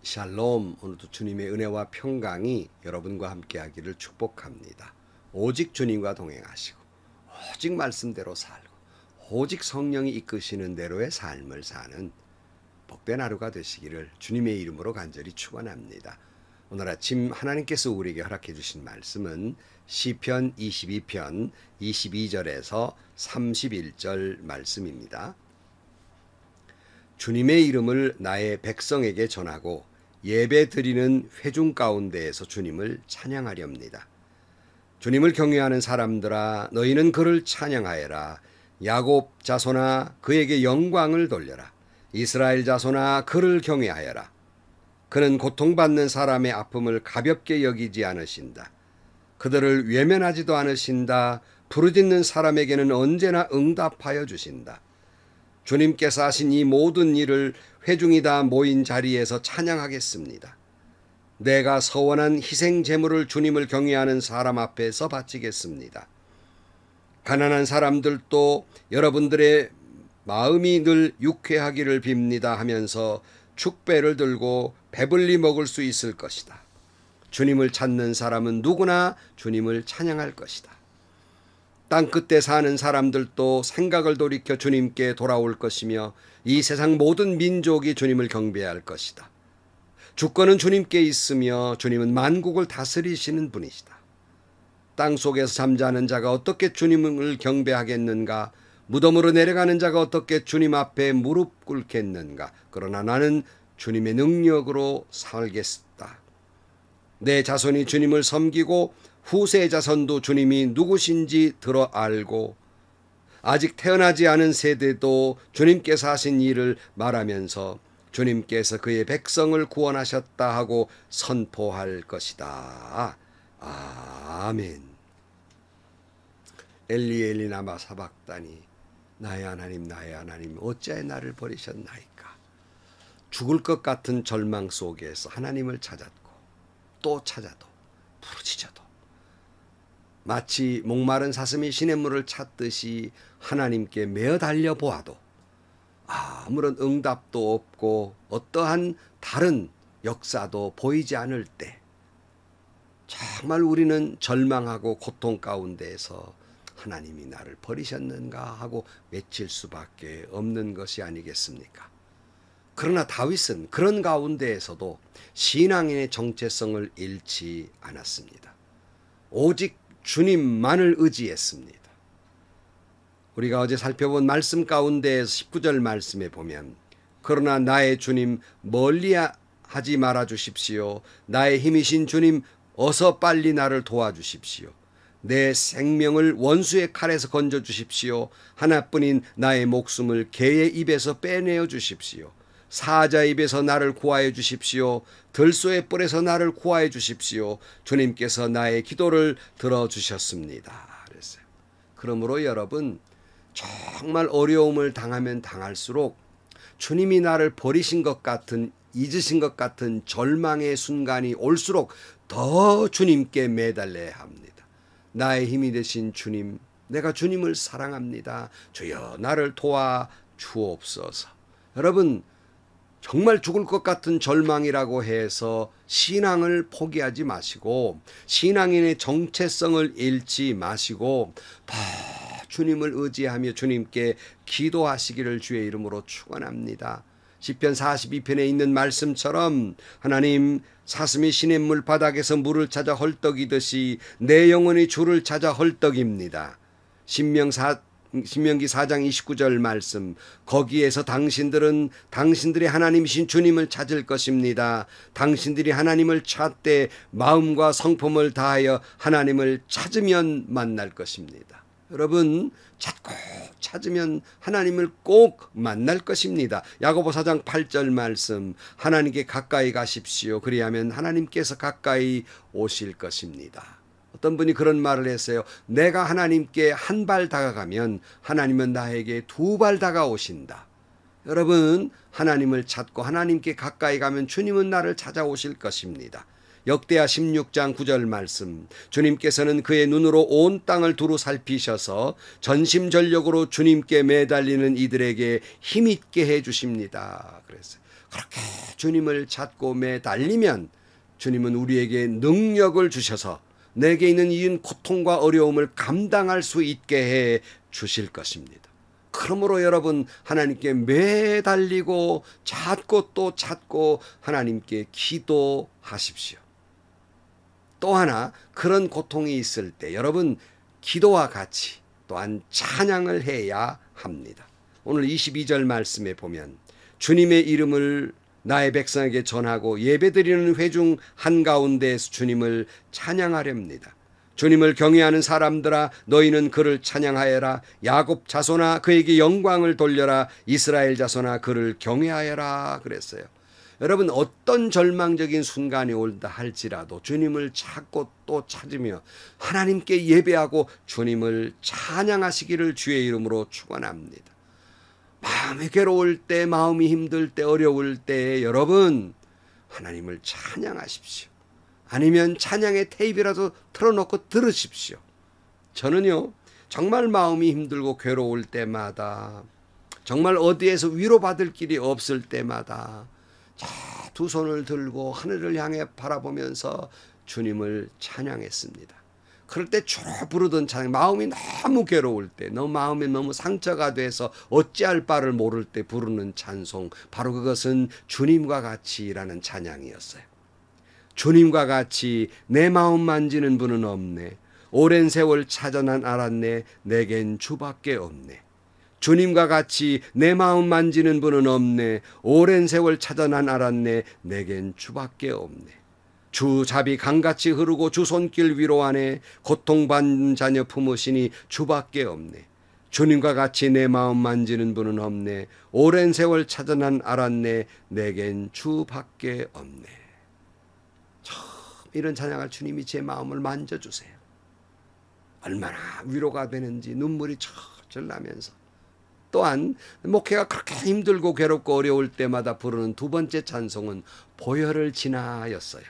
샬롬. 오늘도 주님의 은혜와 평강이 여러분과 함께하기를 축복합니다. 오직 주님과 동행하시고 오직 말씀대로 살고 오직 성령이 이끄시는 대로의 삶을 사는 복된 하루가 되시기를 주님의 이름으로 간절히 축원합니다. 오늘 아침 하나님께서 우리에게 허락해 주신 말씀은 시편 22편 22절에서 31절 말씀입니다. 주님의 이름을 나의 백성에게 전하고 예배 드리는 회중 가운데에서 주님을 찬양하렵니다. 주님을 경외하는 사람들아, 너희는 그를 찬양하여라. 야곱 자손아, 그에게 영광을 돌려라. 이스라엘 자손아, 그를 경외하여라. 그는 고통받는 사람의 아픔을 가볍게 여기지 않으신다. 그들을 외면하지도 않으신다. 부르짖는 사람에게는 언제나 응답하여 주신다. 주님께서 하신 이 모든 일을 회중이 다 모인 자리에서 찬양하겠습니다. 내가 서원한 희생 제물을 주님을 경외하는 사람 앞에서 바치겠습니다. 가난한 사람들도 여러분들의 마음이 늘 유쾌하기를 빕니다 하면서 축배를 들고 배불리 먹을 수 있을 것이다. 주님을 찾는 사람은 누구나 주님을 찬양할 것이다. 땅 끝에 사는 사람들도 생각을 돌이켜 주님께 돌아올 것이며 이 세상 모든 민족이 주님을 경배할 것이다. 주권은 주님께 있으며 주님은 만국을 다스리시는 분이시다. 땅 속에서 잠자는 자가 어떻게 주님을 경배하겠는가? 무덤으로 내려가는 자가 어떻게 주님 앞에 무릎 꿇겠는가? 그러나 나는 주님의 능력으로 살겠다. 내 자손이 주님을 섬기고 후세 자손도 주님이 누구신지 들어 알고 아직 태어나지 않은 세대도 주님께서 하신 일을 말하면서 주님께서 그의 백성을 구원하셨다 하고 선포할 것이다. 아멘. 엘리 엘리 라마 사박다니, 나의 하나님 어찌하여 나를 버리셨나이까. 죽을 것 같은 절망 속에서 하나님을 찾았고 또 찾아도 부르짖어도 마치 목마른 사슴이 시냇물을 찾듯이 하나님께 메어 달려 보아도 아무런 응답도 없고 어떠한 다른 역사도 보이지 않을 때 정말 우리는 절망하고 고통 가운데에서 하나님이 나를 버리셨는가 하고 외칠 수밖에 없는 것이 아니겠습니까? 그러나 다윗은 그런 가운데에서도 신앙의 정체성을 잃지 않았습니다. 오직 주님만을 의지했습니다. 우리가 어제 살펴본 말씀 가운데에서 19절 말씀에 보면 그러나 나의 주님 멀리 하지 말아 주십시오. 나의 힘이신 주님 어서 빨리 나를 도와주십시오. 내 생명을 원수의 칼에서 건져 주십시오. 하나뿐인 나의 목숨을 개의 입에서 빼내어 주십시오. 사자 입에서 나를 구하여 주십시오. 들소의 뿔에서 나를 구하여 주십시오. 주님께서 나의 기도를 들어주셨습니다. 그랬어요. 그러므로 여러분, 정말 어려움을 당하면 당할수록 주님이 나를 버리신 것 같은, 잊으신 것 같은 절망의 순간이 올수록 더 주님께 매달려야 합니다. 나의 힘이 되신 주님, 내가 주님을 사랑합니다. 주여 나를 도와 주옵소서. 여러분, 정말 죽을 것 같은 절망이라고 해서 신앙을 포기하지 마시고 신앙인의 정체성을 잃지 마시고 더 주님을 의지하며 주님께 기도하시기를 주의 이름으로 축원합니다. 시편 42편에 있는 말씀처럼 하나님, 사슴이 시냇물 바닥에서 물을 찾아 헐떡이듯이 내 영혼이 주를 찾아 헐떡입니다. 신명기 4장 29절 말씀, 거기에서 당신들의 하나님이신 주님을 찾을 것입니다. 당신들이 하나님을 찾되 마음과 성품을 다하여 하나님을 찾으면 만날 것입니다. 여러분, 찾고 찾으면 하나님을 꼭 만날 것입니다. 야고보 4장 8절 말씀, 하나님께 가까이 가십시오. 그리하면 하나님께서 가까이 오실 것입니다. 어떤 분이 그런 말을 했어요. 내가 하나님께 한 발 다가가면 하나님은 나에게 두 발 다가오신다. 여러분, 하나님을 찾고 하나님께 가까이 가면 주님은 나를 찾아오실 것입니다. 역대하 16장 9절 말씀, 주님께서는 그의 눈으로 온 땅을 두루 살피셔서 전심전력으로 주님께 매달리는 이들에게 힘있게 해 주십니다. 그랬어요. 그렇게 주님을 찾고 매달리면 주님은 우리에게 능력을 주셔서 내게 있는 이 고통과 어려움을 감당할 수 있게 해 주실 것입니다. 그러므로 여러분, 하나님께 매달리고 찾고 또 찾고 하나님께 기도하십시오. 또 하나, 그런 고통이 있을 때 여러분, 기도와 같이 또한 찬양을 해야 합니다. 오늘 22절 말씀에 보면 주님의 이름을 나의 백성에게 전하고 예배드리는 회중 한가운데에서 주님을 찬양하렵니다. 주님을 경외하는 사람들아, 너희는 그를 찬양하여라. 야곱 자손아, 그에게 영광을 돌려라. 이스라엘 자손아, 그를 경외하여라. 그랬어요. 여러분, 어떤 절망적인 순간이 올다 할지라도 주님을 찾고 또 찾으며 하나님께 예배하고 주님을 찬양하시기를 주의 이름으로 축원합니다. 마음이 괴로울 때, 마음이 힘들 때, 어려울 때 여러분, 하나님을 찬양하십시오. 아니면 찬양의 테이프라도 틀어놓고 들으십시오. 저는요, 정말 마음이 힘들고 괴로울 때마다, 정말 어디에서 위로받을 길이 없을 때마다 두 손을 들고 하늘을 향해 바라보면서 주님을 찬양했습니다. 그럴 때 주로 부르던 찬양, 마음이 너무 괴로울 때, 마음이 너무 상처가 돼서 어찌할 바를 모를 때 부르는 찬송, 바로 그것은 주님과 같이라는 찬양이었어요. 주님과 같이 내 마음 만지는 분은 없네. 오랜 세월 찾아 난 알았네. 내겐 주밖에 없네. 주님과 같이 내 마음 만지는 분은 없네. 오랜 세월 찾아 난 알았네. 내겐 주밖에 없네. 주 잡이 강같이 흐르고 주 손길 위로 하네. 고통받는 자녀 품으시니 주밖에 없네. 주님과 같이 내 마음 만지는 분은 없네. 오랜 세월 찾아 난 알았네. 내겐 주밖에 없네. 이런 찬양할 주님이 제 마음을 만져주세요. 얼마나 위로가 되는지 눈물이 철철 나면서, 또한 목회가 그렇게 힘들고 괴롭고 어려울 때마다 부르는 두 번째 찬송은 보혈을 지나였어요.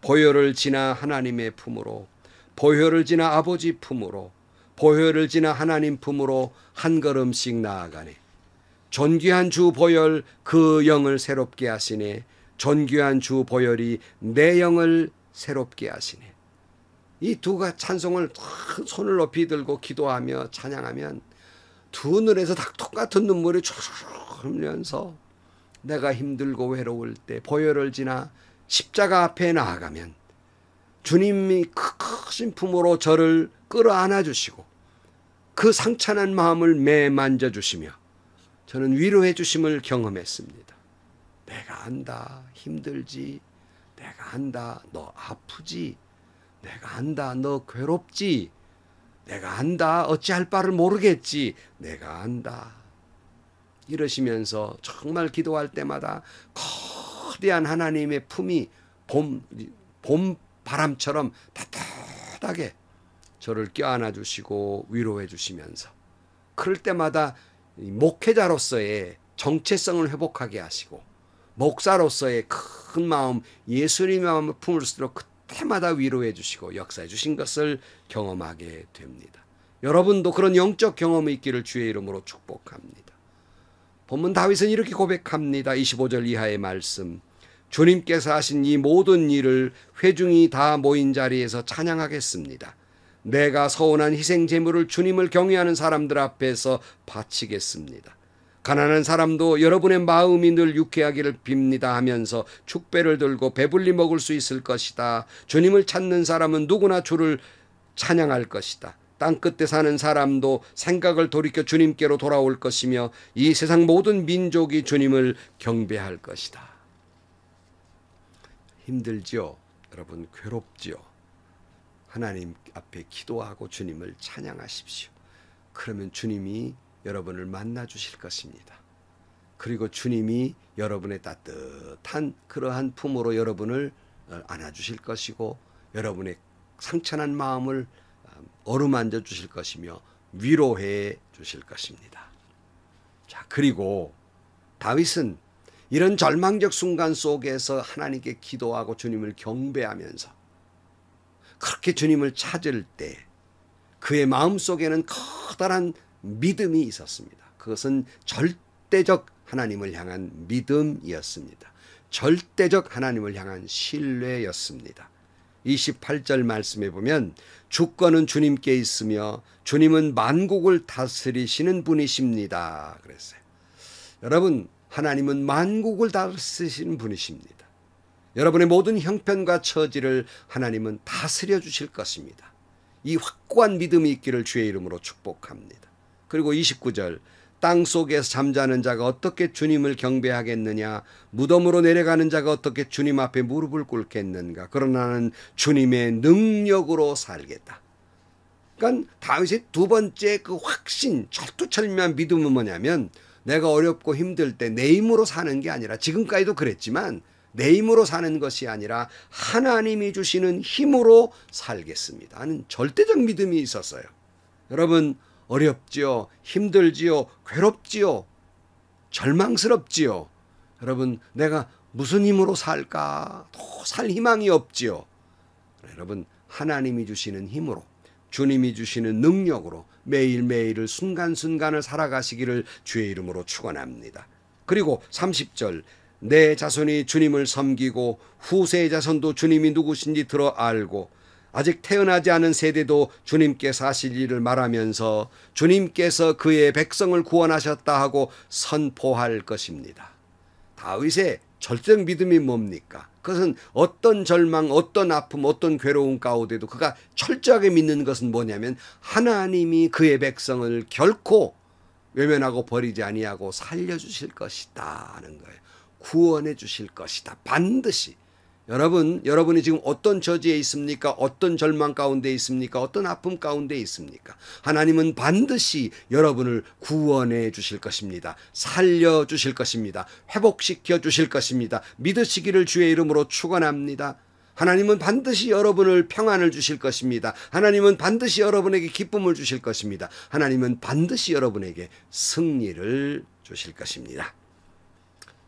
보혈을 지나 하나님의 품으로, 보혈을 지나 아버지 품으로, 보혈을 지나 하나님 품으로 한 걸음씩 나아가네. 존귀한 주 보혈 그 영을 새롭게 하시네. 존귀한 주 보혈이 내 영을 새롭게 하시네. 이 두 찬송을 손을 높이 들고 기도하며 찬양하면 두 눈에서 닭똥 같은 눈물이 쭉 흘면서 내가 힘들고 외로울 때 보혈을 지나 십자가 앞에 나아가면 주님이 크신 품으로 저를 끌어안아 주시고 그 상처난 마음을 매만져 주시며 저는 위로해 주심을 경험했습니다. 내가 안다, 힘들지. 내가 안다, 너 아프지. 내가 안다, 너 괴롭지. 내가 안다, 어찌할 바를 모르겠지. 내가 안다. 이러시면서 정말 기도할 때마다 거대한 하나님의 품이 봄 바람처럼 따뜻하게 저를 껴안아 주시고 위로해 주시면서, 그럴 때마다 목회자로서의 정체성을 회복하게 하시고 목사로서의 큰 마음, 예수님의 마음을 품을수록 그때마다 위로해 주시고 역사해 주신 것을 경험하게 됩니다. 여러분도 그런 영적 경험이 있기를 주의 이름으로 축복합니다. 본문 다윗은 이렇게 고백합니다. 25절 이하의 말씀. 주님께서 하신 이 모든 일을 회중이 다 모인 자리에서 찬양하겠습니다. 내가 서운한 희생 제물을 주님을 경외하는 사람들 앞에서 바치겠습니다. 가난한 사람도 여러분의 마음이 늘 유쾌하기를 빕니다 하면서 축배를 들고 배불리 먹을 수 있을 것이다. 주님을 찾는 사람은 누구나 주를 찬양할 것이다. 땅끝에 사는 사람도 생각을 돌이켜 주님께로 돌아올 것이며 이 세상 모든 민족이 주님을 경배할 것이다. 힘들지요? 여러분, 괴롭지요? 하나님 앞에 기도하고 주님을 찬양하십시오. 그러면 주님이 여러분을 만나 주실 것입니다. 그리고 주님이 여러분의 따뜻한 그러한 품으로 여러분을 안아주실 것이고 여러분의 상처난 마음을 어루만져 주실 것이며 위로해 주실 것입니다. 자, 그리고 다윗은 이런 절망적 순간 속에서 하나님께 기도하고 주님을 경배하면서 그렇게 주님을 찾을 때 그의 마음속에는 커다란 믿음이 있었습니다. 그것은 절대적 하나님을 향한 믿음이었습니다. 절대적 하나님을 향한 신뢰였습니다. 28절 말씀에 보면 주권은 주님께 있으며 주님은 만국을 다스리시는 분이십니다. 그랬어요. 여러분, 하나님은 만국을 다스리시는 분이십니다. 여러분의 모든 형편과 처지를 하나님은 다스려 주실 것입니다. 이 확고한 믿음이 있기를 주의 이름으로 축복합니다. 그리고 29절, 땅 속에서 잠자는 자가 어떻게 주님을 경배하겠느냐, 무덤으로 내려가는 자가 어떻게 주님 앞에 무릎을 꿇겠는가. 그러나 나는 주님의 능력으로 살겠다. 그러니까 다윗의 두 번째 그 확신, 철두철미한 믿음은 뭐냐면, 내가 어렵고 힘들 때 내 힘으로 사는 게 아니라, 지금까지도 그랬지만 내 힘으로 사는 것이 아니라 하나님이 주시는 힘으로 살겠습니다 하는 절대적 믿음이 있었어요. 여러분, 어렵지요, 힘들지요, 괴롭지요, 절망스럽지요. 여러분, 내가 무슨 힘으로 살까? 더 살 희망이 없지요. 여러분, 하나님이 주시는 힘으로, 주님이 주시는 능력으로 매일매일을 순간순간을 살아가시기를 주의 이름으로 축원합니다. 그리고 30절, 내 자손이 주님을 섬기고 후세의 자손도 주님이 누구신지 들어 알고 아직 태어나지 않은 세대도 주님께서 하실 일을 말하면서 주님께서 그의 백성을 구원하셨다 하고 선포할 것입니다. 다윗의 절대적 믿음이 뭡니까? 그것은 어떤 절망, 어떤 아픔, 어떤 괴로움 가운데도 그가 철저하게 믿는 것은 뭐냐면 하나님이 그의 백성을 결코 외면하고 버리지 아니하고 살려주실 것이다 하는 거예요. 구원해 주실 것이다. 반드시. 여러분이 지금 어떤 처지에 있습니까? 어떤 절망 가운데 있습니까? 어떤 아픔 가운데 있습니까? 하나님은 반드시 여러분을 구원해 주실 것입니다. 살려 주실 것입니다. 회복시켜 주실 것입니다. 믿으시기를 주의 이름으로 축원합니다. 하나님은 반드시 여러분을 평안을 주실 것입니다. 하나님은 반드시 여러분에게 기쁨을 주실 것입니다. 하나님은 반드시 여러분에게 승리를 주실 것입니다.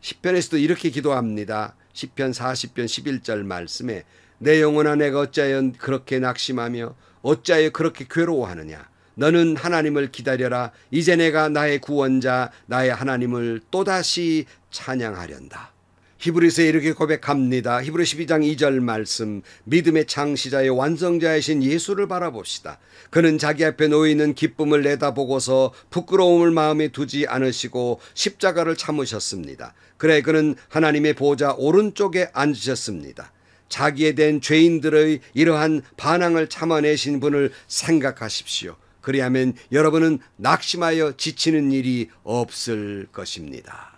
시편에서도 이렇게 기도합니다. 시편 40편 11절 말씀에 내 영혼아 내가 어찌하여 그렇게 낙심하며 어찌하여 그렇게 괴로워하느냐. 너는 하나님을 기다려라. 이제 내가 나의 구원자 나의 하나님을 또다시 찬양하련다. 히브리서에 이렇게 고백합니다. 히브리 12장 2절 말씀, 믿음의 창시자의 완성자이신 예수를 바라봅시다. 그는 자기 앞에 놓이는 기쁨을 내다보고서 부끄러움을 마음에 두지 않으시고 십자가를 참으셨습니다. 그래 그는 하나님의 보좌 오른쪽에 앉으셨습니다. 자기에 대한 죄인들의 이러한 반항을 참아내신 분을 생각하십시오. 그리하면 여러분은 낙심하여 지치는 일이 없을 것입니다.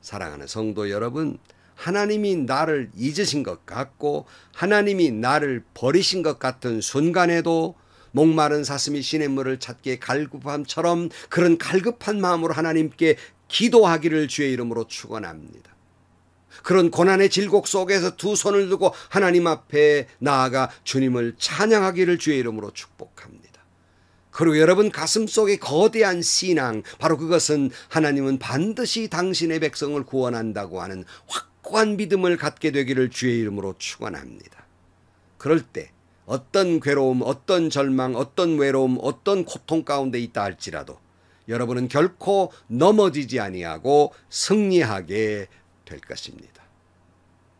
사랑하는 성도 여러분, 하나님이 나를 잊으신 것 같고 하나님이 나를 버리신 것 같은 순간에도 목마른 사슴이 시냇물을 찾기에 갈급함처럼 그런 갈급한 마음으로 하나님께 기도하기를 주의 이름으로 축원합니다. 그런 고난의 질곡 속에서 두 손을 들고 하나님 앞에 나아가 주님을 찬양하기를 주의 이름으로 축복합니다. 그리고 여러분 가슴 속에 거대한 신앙, 바로 그것은 하나님은 반드시 당신의 백성을 구원한다고 하는 확고한 믿음을 갖게 되기를 주의 이름으로 축원합니다. 그럴 때 어떤 괴로움, 어떤 절망, 어떤 외로움, 어떤 고통 가운데 있다 할지라도 여러분은 결코 넘어지지 아니하고 승리하게 될 것입니다.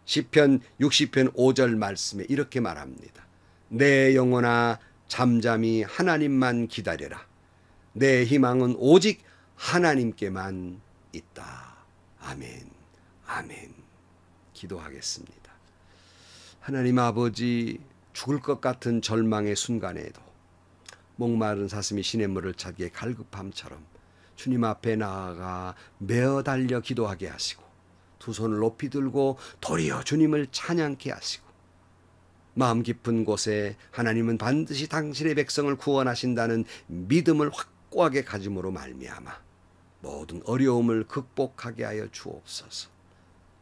시편 60편 5절 말씀에 이렇게 말합니다. 내 영혼아 잠잠히 하나님만 기다려라. 내 희망은 오직 하나님께만 있다. 아멘. 아멘. 기도하겠습니다. 하나님 아버지, 죽을 것 같은 절망의 순간에도 목마른 사슴이 시냇물을 찾기에 갈급함처럼 주님 앞에 나아가 메어 달려 기도하게 하시고 두 손을 높이 들고 도리어 주님을 찬양케 하시고 마음 깊은 곳에 하나님은 반드시 당신의 백성을 구원하신다는 믿음을 확고하게 가짐으로 말미암아 모든 어려움을 극복하게 하여 주옵소서.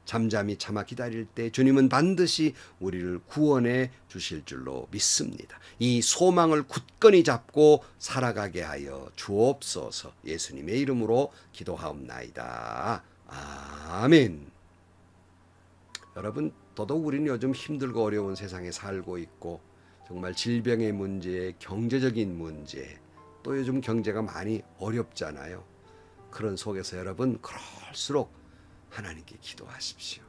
잠잠히 참아 기다릴 때 주님은 반드시 우리를 구원해 주실 줄로 믿습니다. 이 소망을 굳건히 잡고 살아가게 하여 주옵소서. 예수님의 이름으로 기도하옵나이다. 아멘. 여러분, 더더욱 우리는 요즘 힘들고 어려운 세상에 살고 있고 정말 질병의 문제, 경제적인 문제, 또 요즘 경제가 많이 어렵잖아요. 그런 속에서 여러분 그럴수록 하나님께 기도하십시오.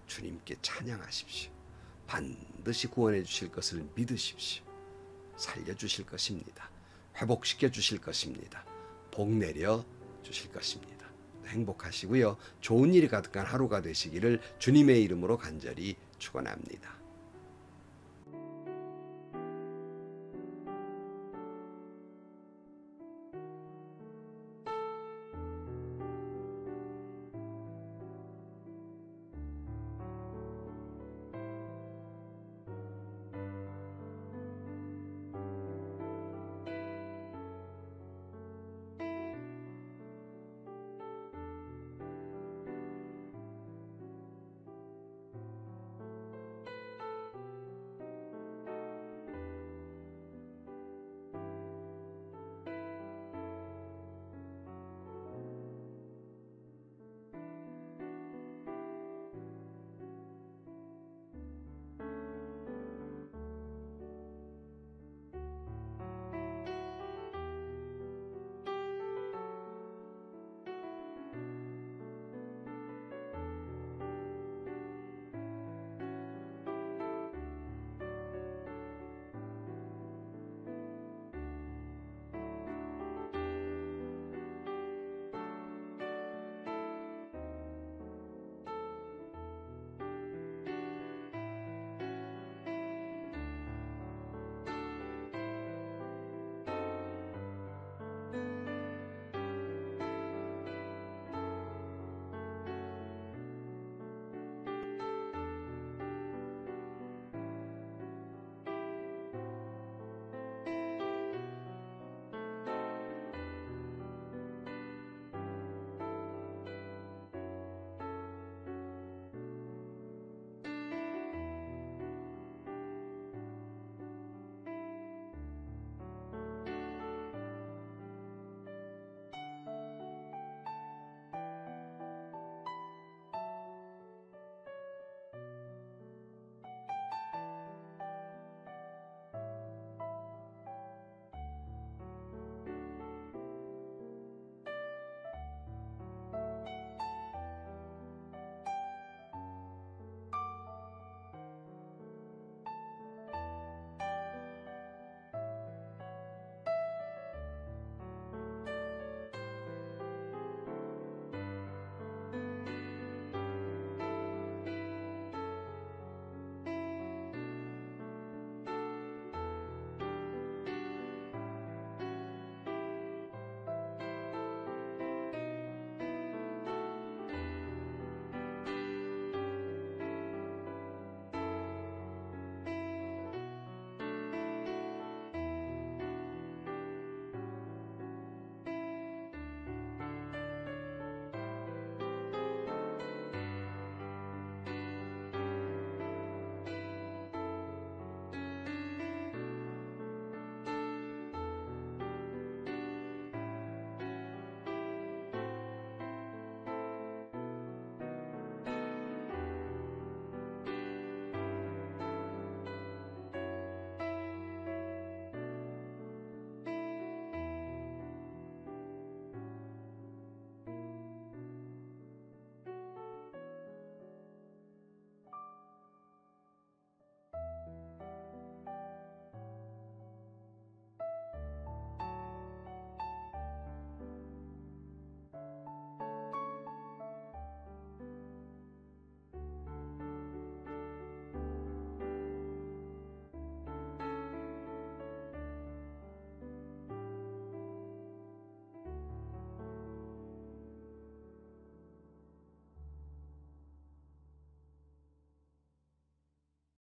주님께 찬양하십시오. 반드시 구원해 주실 것을 믿으십시오. 살려주실 것입니다. 회복시켜 주실 것입니다. 복 내려 주실 것입니다. 행복하시고요. 좋은 일이 가득한 하루가 되시기를 주님의 이름으로 간절히 축원합니다.